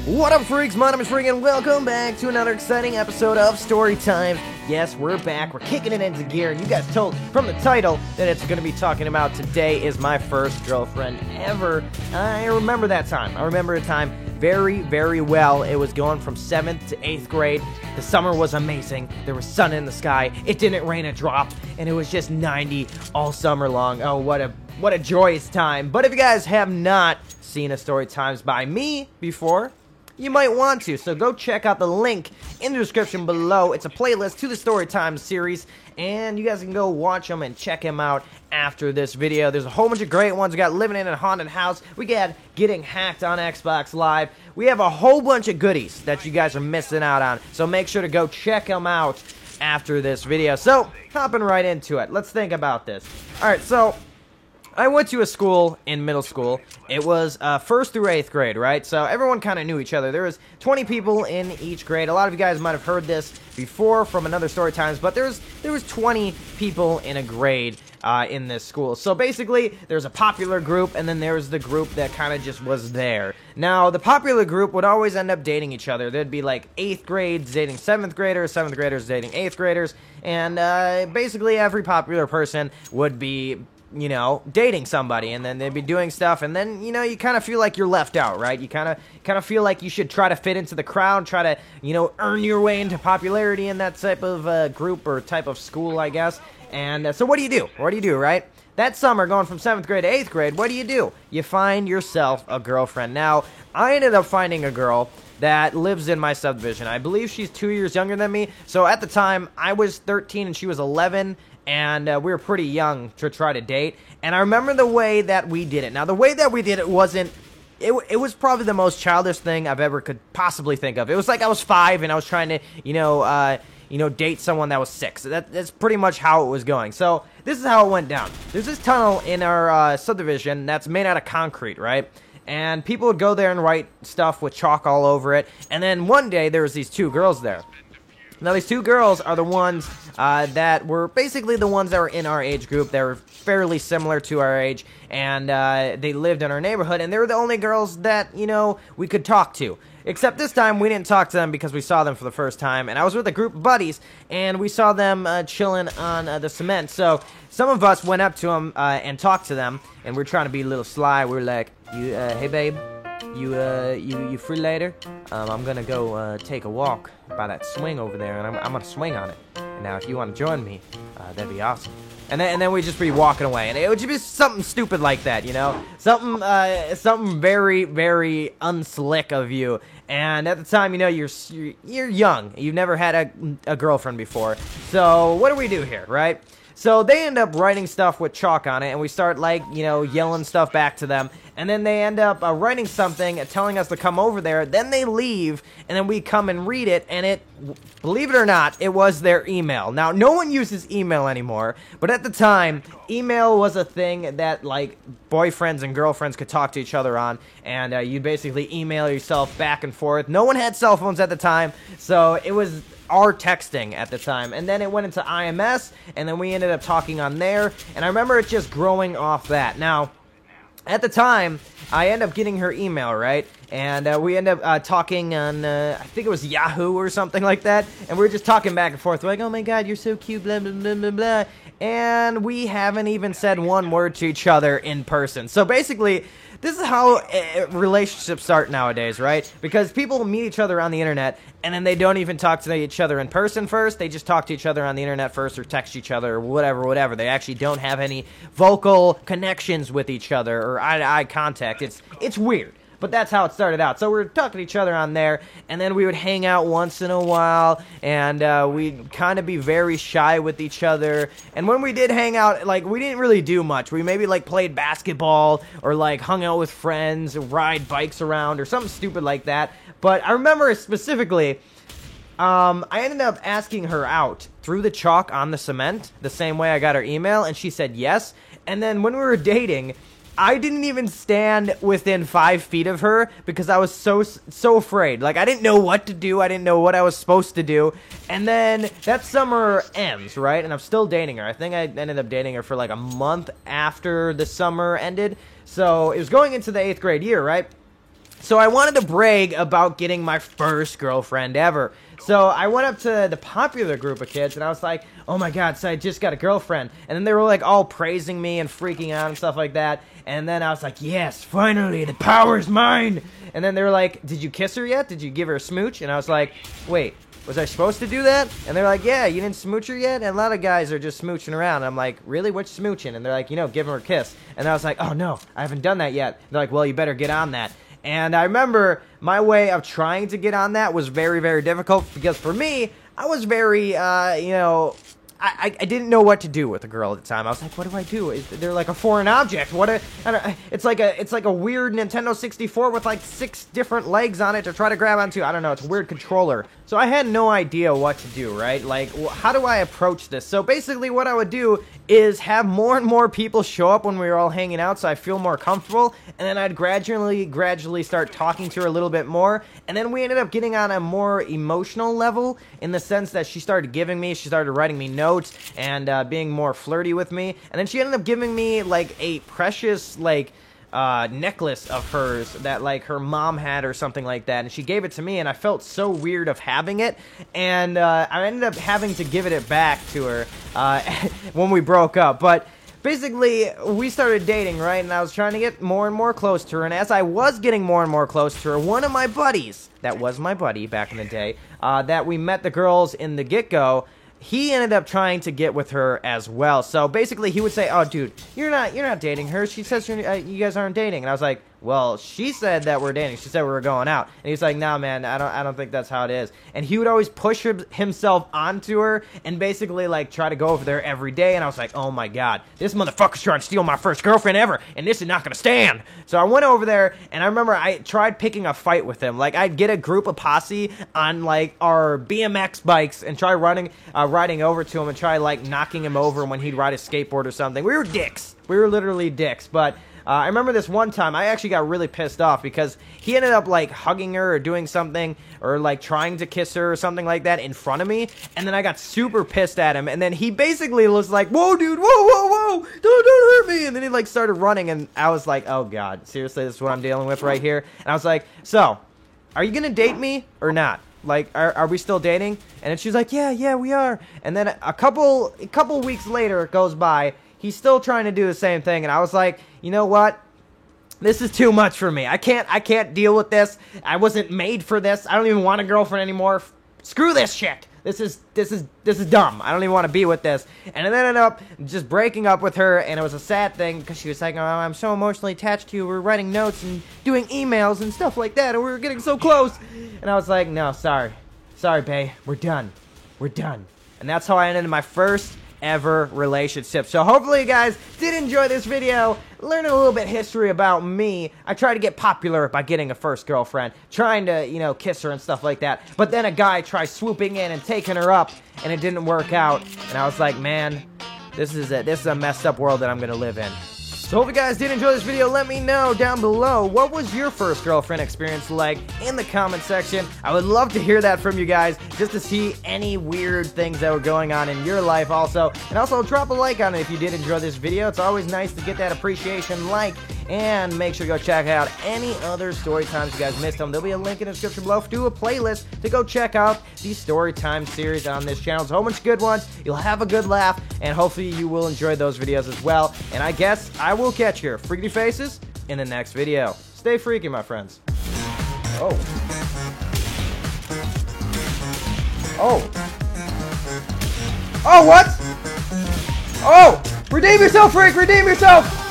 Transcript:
What up, freaks? My name is Freak, and welcome back to another exciting episode of Story Time. Yes, we're back. We're kicking it into gear, and you guys told from the title that it's going to be talking about today is my first girlfriend ever. I remember that time. I remember the time very, very well. It was going from 7th to 8th grade. The summer was amazing. There was sun in the sky. It didn't rain a drop, and it was just 90 all summer long. Oh, what a joyous time. But if you guys have not seen a Story Times by me before, you might want to, so go check out the link in the description below. It's a playlist to the Storytime series, and you guys can go watch them and check them out after this video. There's a whole bunch of great ones. We got Living in a Haunted House. We got Getting Hacked on Xbox Live. We have a whole bunch of goodies that you guys are missing out on, so make sure to go check them out after this video. So, hopping right into it. Let's think about this. Alright, so I went to a school in middle school. It was 1st through 8th grade, right? So everyone kind of knew each other. There was 20 people in each grade. A lot of you guys might have heard this before from another Story Times, but there was 20 people in a grade in this school. So basically, there's a popular group, and then there's the group that kind of just was there. Now, the popular group would always end up dating each other. There'd be like 8th grades dating 7th graders, 7th graders dating 8th graders, and basically every popular person would be, you know, dating somebody, and then they'd be doing stuff, and then, you know, you kind of feel like you're left out, right? You kind of feel like you should try to fit into the crowd, try to, you know, earn your way into popularity in that type of group or type of school, I guess. And so what do you do? What do you do, right? That summer, going from 7th grade to 8th grade, what do? You find yourself a girlfriend. Now, I ended up finding a girl that lives in my subdivision. I believe she's 2 years younger than me, so at the time, I was 13 and she was 11, and we were pretty young to try to date. And I remember the way that we did it. Now, the way that we did it wasn't, it was probably the most childish thing I've ever could possibly think of. It was like I was 5 and I was trying to, date someone that was 6. That's pretty much how it was going. So this is how it went down. There's this tunnel in our subdivision that's made out of concrete, right? And people would go there and write stuff with chalk all over it. And then one day there was these 2 girls there. Now, these 2 girls are the ones that were basically the ones that were in our age group. They were fairly similar to our age, and they lived in our neighborhood, and they were the only girls that, you know, we could talk to. Except this time, we didn't talk to them because we saw them for the first time, and I was with a group of buddies, and we saw them chilling on the cement. So some of us went up to them and talked to them, and we're trying to be a little sly. We're like, hey, babe. You free later? I'm gonna go take a walk by that swing over there, and I'm gonna swing on it. Now, if you want to join me, that'd be awesome. And then we'd just be walking away, and it would just be something stupid like that, you know, something very, very unslick of you. And at the time, you know, you're young, you've never had a girlfriend before. So what do we do here, right? So they end up writing stuff with chalk on it, and we start, like, you know, yelling stuff back to them. And then they end up writing something, telling us to come over there. Then they leave, and then we come and read it, and it, believe it or not, it was their email. Now, no one uses email anymore, but at the time, email was a thing that, like, boyfriends and girlfriends could talk to each other on, and you'd basically email yourself back and forth. No one had cell phones at the time, so it was our texting at the time. And then it went into IMS, and then we ended up talking on there, and I remember it just growing off that. Now, at the time, I ended up getting her email, right? And we ended up talking on, I think it was Yahoo or something like that. And we were just talking back and forth. We're like, oh my god, you're so cute, blah, blah, blah, blah, blah. And we haven't even said one word to each other in person. So basically, this is how relationships start nowadays, right? Because people meet each other on the internet, and then they don't even talk to each other in person first. They just talk to each other on the internet first, or text each other, or whatever. They actually don't have any vocal connections with each other, or eye-to-eye contact. It's weird. But that's how it started out. So we were talking to each other on there, and then we would hang out once in a while, and we'd kind of be very shy with each other. And when we did hang out, like, we didn't really do much. We maybe, like, played basketball, or, like, hung out with friends, or ride bikes around, or something stupid like that. But I remember specifically, I ended up asking her out through the chalk on the cement, the same way I got her email, and she said yes. And then when we were dating, I didn't even stand within 5 feet of her because I was so afraid. Like, I didn't know what to do. I didn't know what I was supposed to do. And then that summer ends, right? And I'm still dating her. I think I ended up dating her for like a month after the summer ended. So it was going into the 8th grade year, right? So I wanted to brag about getting my first girlfriend ever. So I went up to the popular group of kids, and I was like, oh my god, so I just got a girlfriend. And then they were like all praising me and freaking out and stuff like that. And then I was like, yes, finally, the power's mine. And then they were like, did you kiss her yet? Did you give her a smooch? And I was like, wait, was I supposed to do that? And they're like, yeah, you didn't smooch her yet? And a lot of guys are just smooching around. And I'm like, really? What's smooching? And they're like, give her a kiss. And I was like, oh no, I haven't done that yet. And they're like, well, you better get on that. And I remember my way of trying to get on that was very, very difficult, because for me, I was very, I didn't know what to do with a girl at the time. I was like, what do I do? They're like a foreign object. It's like a weird Nintendo 64 with like 6 different legs on it to try to grab onto. I don't know. It's a weird controller. So I had no idea what to do, right? Like, how do I approach this? So basically what I would do is have more and more people show up when we were all hanging out, so I feel more comfortable, and then I'd gradually start talking to her a little bit more, and then we ended up getting on a more emotional level, in the sense that she started writing me notes, and being more flirty with me, and then she ended up giving me, like, a precious, like, necklace of hers that like her mom had or something like that, and she gave it to me, and I felt so weird of having it, and I ended up having to give it back to her when we broke up. But basically we started dating, right, and I was trying to get more and more close to her, and as I was getting more and more close to her, one of my buddies, that was my buddy back in the day, that we met the girls in the get-go, he ended up trying to get with her as well. So basically he would say, oh dude, you're not dating her, she says you guys aren't dating. And I was like, well, she said that we're dating, she said we were going out. And he's like, nah man, I don't think that's how it is. And he would always push himself onto her and basically like try to go over there every day. And I was like, oh my god, this motherfucker's trying to steal my first girlfriend ever, and this is not gonna stand. So I went over there, and I remember I tried picking a fight with him. Like, I'd get a group of posse on like our BMX bikes and try riding over to him and try like knocking him over when he'd ride a skateboard or something. We were dicks. We were literally dicks. But I remember this one time, I actually got really pissed off because he ended up like hugging her or doing something, or like trying to kiss her or something like that in front of me, and then I got super pissed at him, and then he basically was like, whoa dude, whoa, don't hurt me, and then he like started running, and I was like, oh god, seriously, this is what I'm dealing with right here. And I was like, so, are you gonna date me or not? Like, are we still dating? And then she's like, yeah, we are. And then a couple weeks later it goes by, he's still trying to do the same thing, and I was like, you know what? This is too much for me. I can't deal with this. I wasn't made for this. I don't even want a girlfriend anymore. Screw this shit. This is dumb. I don't even want to be with this. And I ended up just breaking up with her, and it was a sad thing because she was like, oh, I'm so emotionally attached to you. We're writing notes and doing emails and stuff like that, and we were getting so close. And I was like, no, sorry, bae. We're done. And that's how I ended my first ever relationship. So hopefully you guys did enjoy this video, learn a little bit history about me. I tried to get popular by getting a first girlfriend, trying to, kiss her and stuff like that, but then a guy tried swooping in and taking her up, and it didn't work out, and I was like, man, this is a messed up world that I'm gonna live in. So hope you guys did enjoy this video. Let me know down below, what was your first girlfriend experience like in the comment section. I would love to hear that from you guys, just to see any weird things that were going on in your life also. And also drop a like on it if you did enjoy this video. It's always nice to get that appreciation like. And make sure to go check out any other story times you guys missed them. There'll be a link in the description below to a playlist to go check out the story time series on this channel. It's a whole bunch of good ones. You'll have a good laugh, and hopefully you will enjoy those videos as well. And I guess I will catch your freaky faces in the next video. Stay freaky, my friends. Oh. Oh, what? Oh! Redeem yourself, freak! Redeem yourself!